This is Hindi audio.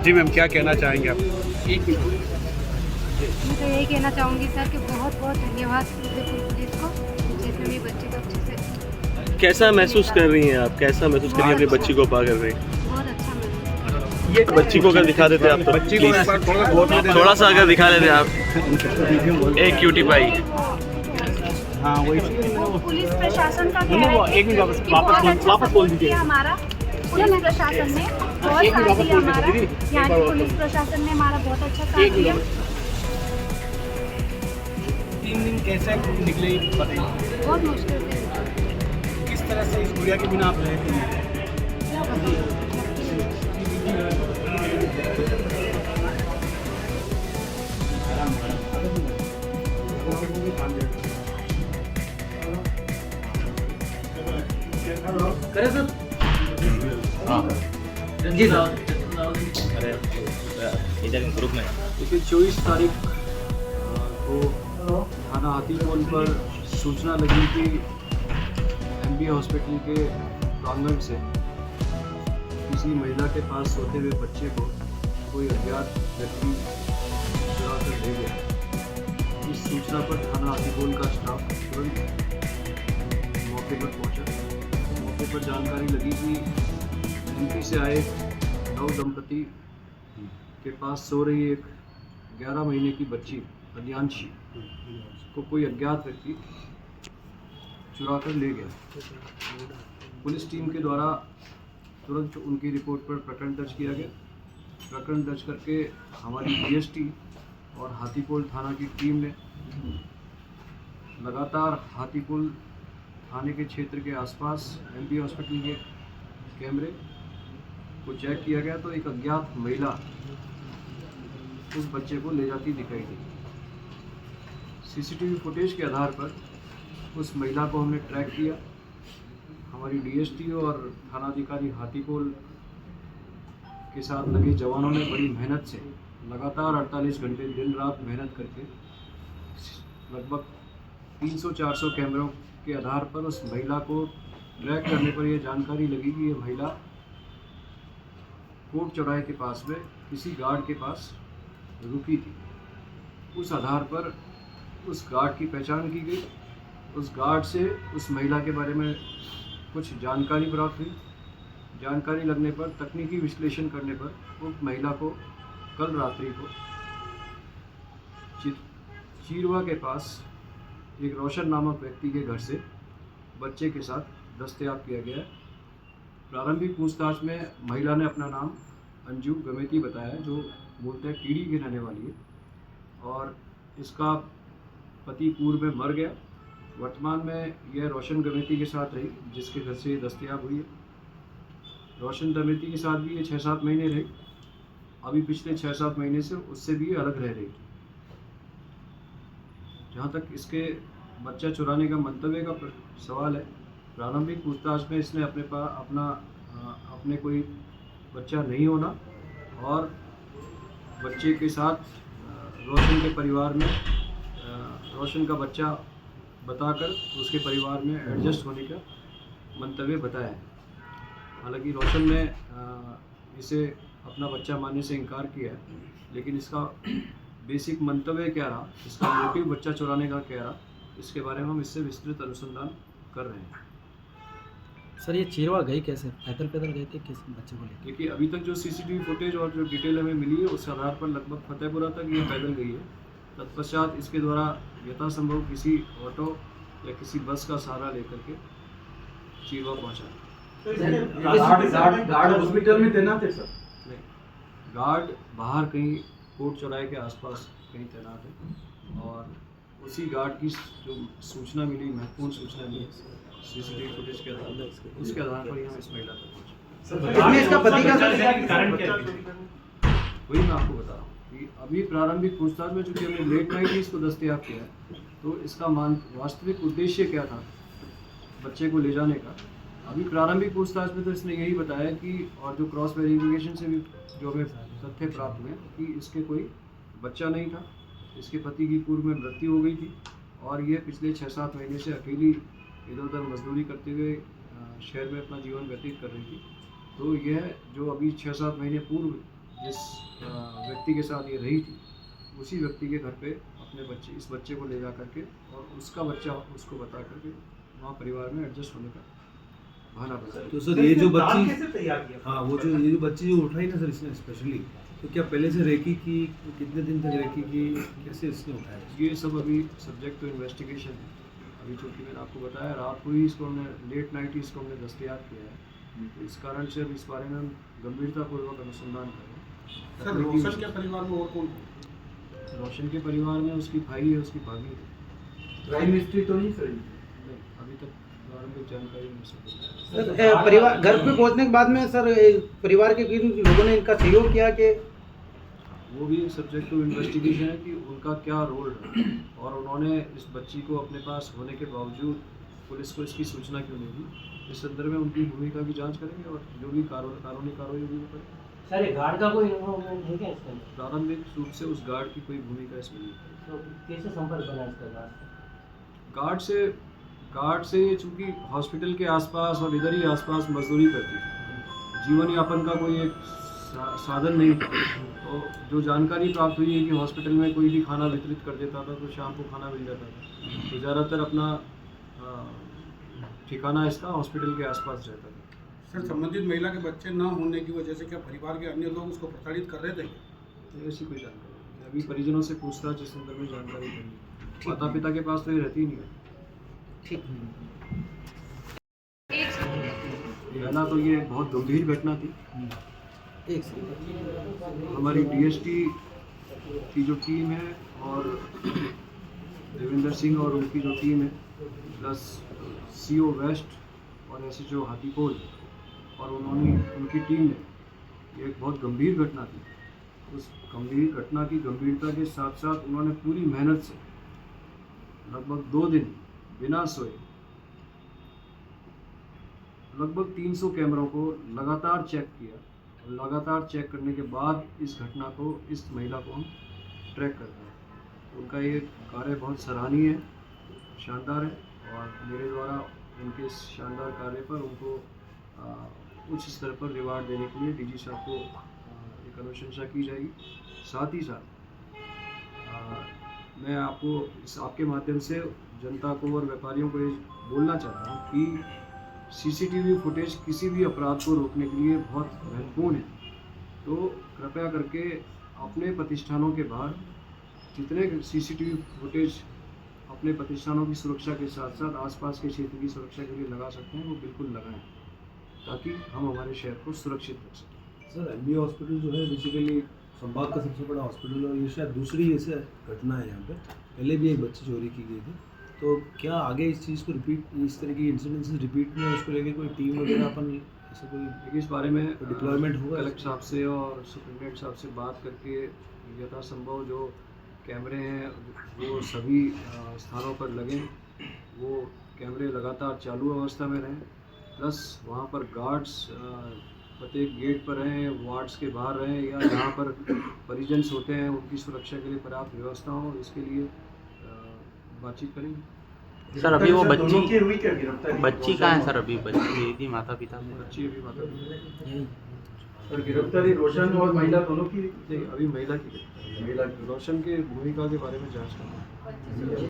जी मैम, क्या कहना चाहेंगे आप? मैं तो यही कहना चाहूँगी सर कि बहुत बहुत धन्यवाद उदयपुर पुलिस को, जिसने मेरी बच्ची को अच्छे से। कैसा महसूस कर रही हैं आप? कैसा महसूस कर रही हैं अपनी बच्ची को पा कर रही? बहुत अच्छा महसूस। ये बच्ची को अगर दिखा देते आप तो प्लीज थोड़ा सा अगर दिखा देते आप। एक क्यूटी पाई। हाँ वही पुलिस प्रशासन का कहना है कि वापस बोल दीजिए। हमारा पुलिस प्रशासन ने बहुत साथ दिया, हमारा यहाँ के पुलिस प्रशासन ने हमारा बहुत अच्छा साथ दिया। 3 दिन कैसे निकले बताइए, बहुत मुश्किल से किस तरह से इस गुड़िया के बिना आप रहे थे? करे सर। हाँ जी सर। अरे इधर ग्रुप में देखिए 24 तारीख को थाना हाथीपोल पर सूचना लगी कि एमबी हॉस्पिटल के प्रांगण से किसी महिला के पास सोते हुए बच्चे को कोई अज्ञात व्यक्ति चुरा कर ले गया। इस सूचना पर थाना हाथीपोल का स्टाफ तुरंत मौके पर पहुंचा। मौके पर जानकारी लगी कि एमपी से आए नव दंपति के पास सो रही एक 11 महीने की बच्ची अज्ञानशी को कोई अज्ञात व्यक्ति चुरा कर ले गया। पुलिस टीम के द्वारा तुरंत उनकी रिपोर्ट पर प्रकरण दर्ज किया गया। प्रकरण दर्ज करके हमारी डीएसटी और हाथीपोल थाना की टीम ने लगातार हाथीपोल थाने के क्षेत्र के आसपास एमपी हॉस्पिटल के कैमरे को चेक किया गया तो एक अज्ञात महिला उस बच्चे को ले जाती दिखाई दी। सीसीटीवी फुटेज के आधार पर उस महिला को हमने ट्रैक किया। हमारी डीएसटी और थानाधिकारी हाथीपोल के साथ लगे जवानों ने बड़ी मेहनत से लगातार 48 घंटे दिन रात मेहनत करके लगभग 300-400 कैमरों के आधार पर उस महिला को ट्रैक करने पर यह जानकारी लगी कि यह महिला कोट चौराहे के पास में किसी गार्ड के पास रुकी थी। उस आधार पर उस गार्ड की पहचान की गई। उस गार्ड से उस महिला के बारे में कुछ जानकारी प्राप्त हुई। जानकारी लगने पर तकनीकी विश्लेषण करने पर उक्त महिला को कल रात्रि को चीरवा के पास एक रोशन नामक व्यक्ति के घर से बच्चे के साथ दस्तयाब किया गया। प्रारंभिक पूछताछ में महिला ने अपना नाम अंजू गमेती बताया, जो मूलतः टीडी की रहने वाली है और इसका पति पूर्व में मर गया। वर्तमान में यह रोशन गमेती के साथ रही, जिसके घर से दस्तयाब हुई है। रोशन गमेती के साथ भी ये 6-7 महीने रही। अभी पिछले 6-7 महीने से उससे भी अलग रह रही थी। जहाँ तक इसके बच्चा चुराने का मंतव्य का सवाल है, प्रारंभिक पूछताछ में इसने अपने कोई बच्चा नहीं होना और बच्चे के साथ रोशन के परिवार में रोशन का बच्चा बताकर उसके परिवार में एडजस्ट होने का मंतव्य बताया है। हालांकि रोशन ने इसे अपना बच्चा मानने से इनकार किया है, लेकिन इसका बेसिक मंतव्य क्या रहा, इसका मोटिव बच्चा चुराने का क्या रहा, इसके बारे में हम इससे विस्तृत अनुसंधान कर रहे हैं। सर ये चीरवा गई कैसे? पैदल गए थे किस बच्चे को लेकर? देखिए अभी तक जो सीसीटीवी फुटेज और जो डिटेल हमें मिली है उस आधार पर लगभग फतेहपुरा तक ये पैदल गई है। तत्पश्चात इसके द्वारा यथासंभव किसी ऑटो या किसी बस का सहारा लेकर के चीरवा पहुँचा। गार्ड हॉस्पिटल में तैनात है सर? नहीं, गार्ड बाहर कहीं कोट चौराहे के आसपास कहीं तैनात है और उसी गार्ड की जो सूचना मिली, महत्वपूर्ण सूचना मिली सीसीटीवी फुटेज के आधार पर, उसके आधार पर हम इस महिला तक पहुँचे। इसका पति का कारण क्या है? वही मैं आपको बता रहा हूँ कि अभी प्रारंभिक पूछताछ में चूंकि हमने लेट नाइट ही इसको दस्तयाब किया है, तो इसका वास्तविक उद्देश्य क्या था बच्चे को ले जाने का। अभी प्रारंभिक पूछताछ में तो इसने यही बताया कि, और जो क्रॉस वेरिफिकेशन से भी जो हमें तथ्य प्राप्त हुए कि इसके कोई बच्चा नहीं था, इसके पति की पूर्व में मृत्यु हो गई थी और ये पिछले 6-7 महीने से अकेली इधर उधर मजदूरी करते हुए शहर में अपना जीवन व्यतीत कर रही थी। तो यह जो अभी 6-7 महीने पूर्व जिस व्यक्ति के साथ ये रही थी, उसी व्यक्ति के घर पे अपने इस बच्चे को ले जा करके और उसका बच्चा उसको बता करके वहाँ परिवार में एडजस्ट होने का बहाना बताया। तो सर ये जो बच्ची कैसे तैयार किया? हाँ वो जो ये जो बच्ची जो उठाई ना सर इसने स्पेशली, तो क्या पहले से रेकी की, कितने दिन तक रेकी की, कैसे इसने उठाया? ये सब अभी सब्जेक्ट टू इन्वेस्टिगेशन है। अभी चूँकि मैंने आपको बताया रात को ही इसको हमने लेट नाइट ही इसको हमने दस्तयाब किया है, तो इस कारण से अब इस बारे में हम गंभीरतापूर्वक अनुसंधान कर रहे हैं। सर रोशन के परिवार में और कौन? रोशन के परिवार में उसकी भाई है, उसकी भाभी है। क्राइम हिस्ट्री तो नहीं सर? नहीं, अभी तक प्रारंभिक जानकारी नहीं सकती। सर परिवार घर पे पहुंचने के बाद में सर परिवार के किन लोगों ने इनका सहयोग किया कि वो भी सब्जेक्ट टू इन्वेस्टिगेशन है कि उनका क्या रोल है और उन्होंने इस बच्ची को अपने पास होने के बावजूद पुलिस को इसकी सूचना क्यों नहीं दी। इस संदर्भ में उनकी भूमिका की जांच करेंगे और जो भी कानूनी कार्रवाई होगी वो करेंगे। सर ये गार्ड का कोई इन्वॉल्वमेंट है क्या इसके अंदर? प्रारंभिक रूप से उस गार्ड की कोई भूमिका इसमें नहीं है। तो कैसे संपर्क बना इसका गार्ड से ये चूँकि हॉस्पिटल के आसपास और इधर ही आसपास मजदूरी करती थी, जीवन यापन का कोई एक साधन नहीं था। तो जो जानकारी प्राप्त हुई है कि हॉस्पिटल में कोई भी खाना वितरित कर देता था तो शाम को खाना मिल जाता था, तो ज़्यादातर अपना ठिकाना इसका हॉस्पिटल के आसपास रहता था। सर संबंधित महिला के बच्चे न होने की वजह से क्या परिवार के अन्य लोग उसको प्रताड़ित कर रहे थे? ऐसी कोई जानकारी नहीं। अभी परिजनों से पूछताछ इस संदर्भ में जानकारी करनी। माता पिता के पास तो ये रहती ही नहीं है। पहला तो ये बहुत गंभीर घटना थी। हमारी डीएसटी की जो टीम है और देवेंद्र सिंह और उनकी जो टीम है प्लस सीओ वेस्ट और एसएचओ हाथीपोल और उनकी टीम ने, ये एक बहुत गंभीर घटना थी। उस गंभीर घटना की गंभीरता के साथ साथ उन्होंने पूरी मेहनत से लगभग 2 दिन बिना सोए लगभग 300 कैमरों को लगातार चेक किया और लगातार चेक करने के बाद इस घटना को, इस महिला को हम ट्रैक कर रहे हैं। उनका ये कार्य बहुत सराहनीय है, शानदार है और मेरे द्वारा उनके इस शानदार कार्य पर उनको उच्च स्तर पर रिवार्ड देने के लिए डीजी साहब को एक अनुशंसा की जाएगी। साथ ही साथ मैं आपको आपके माध्यम से जनता को और व्यापारियों को ये बोलना चाहता हूँ कि सीसीटीवी फुटेज किसी भी अपराध को रोकने के लिए बहुत महत्वपूर्ण है। तो कृपया करके अपने प्रतिष्ठानों के बाहर जितने सीसीटीवी फुटेज अपने प्रतिष्ठानों की सुरक्षा के साथ साथ आसपास के क्षेत्र की सुरक्षा के लिए लगा सकते हैं वो बिल्कुल लगाएं, ताकि हम हमारे शहर को सुरक्षित रख सकें। सर एमबी हॉस्पिटल जो है बेसिकली संभाग का सबसे बड़ा हॉस्पिटल है और ये शायद दूसरी ऐसे घटना है यहाँ पे। पहले भी एक बच्ची चोरी की गई थी, तो क्या आगे इस चीज़ को रिपीट, इस तरह की इंसिडेंसेस रिपीट में उसको लेके कोई टीम वगैरह अपन ऐसा कोई इस बारे में डिप्लॉयमेंट होगा? कलेक्टर साहब से और सुप्रिंटेंडेंट साहब से बात करके यथासंभव जो कैमरे हैं वो सभी स्थानों पर लगें, वो कैमरे लगातार चालू अवस्था में रहें, प्लस वहाँ पर गार्ड्स प्रत्येक गेट पर रहें, वार्ड्स के बाहर रहें या जहाँ पर परिजन होते हैं उनकी सुरक्षा के लिए पर्याप्त व्यवस्था हो, इसके लिए बातचीत करेंगे। सर अभी वो बच्ची हुई क्या गिरफ्तारी? बच्ची कहाँ है सर? अभी बच्ची थी माता पिता से? बच्ची अभी माता पिता और गिरफ्तारी रोशन और महिला दोनों की? नहीं, अभी महिला की रोशन के भूमिका के बारे में जांच करना है।